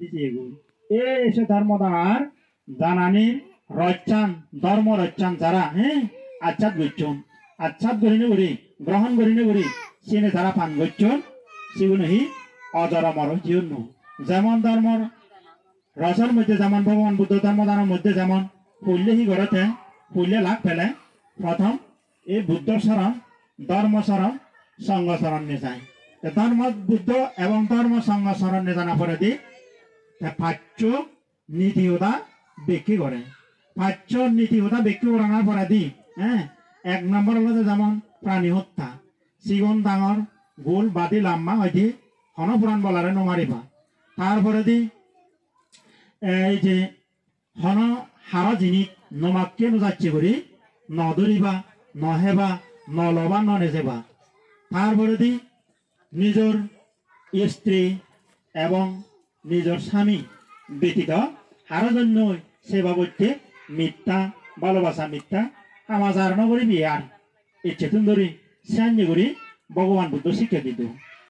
এসে ধর্মদার জানানির রচ্চান ধর্ম রচ্চান যারা হ্যাঁ আচ্ছাদ গচ্ছন আচ্ছাদ গরিনে গরি গ্রহণ গরিনে গরি সিনে যারা পান গচ্ছন সেগুলো হি অজর মর জীবন যেমন ধর্মর রসের মধ্যে যেমন ভগবান বুদ্ধ ধর্মদানের মধ্যে যেমন পল্লে হি গড়েতে পল্লে লাভ ফেলে প্রথম এই বুদ্ধ শরণ ধর্ম শরণ সঙ্গ শরণ নিয়ে যায় ধর্ম বুদ্ধ এবং ধর্ম সঙ্গ শরণ নিয়ে জানা পরে দি পাচ্য নীতিহতা বিক্রি করে পাচ্য নীতিহতা বিক্রি করানোর পরে দি হ্যাঁ এক নম্বর হলো যেমন প্রাণী হত্যা সিগন ডাঙর গোল বাদি লাম্বা হয়তো হনপুরাণ বলারে নমারিবা তারপরে দি এই যে হন হারা জিনিস নমাকে যাচ্ছে করি নদরিবা নহেবা নলবা ননেজেবা তারপরে দি নিজের স্ত্রী এবং নিজের স্বামী ব্যতীত আরো জন্য সেবা করতে মিথ্যা ভালোবাসা মিথ্যা আমাজার নগরী বিয়ার ইচ্ছে তুমি ধরি সাহায্য করি ভগবান বুদ্ধ শিক্ষা দিত।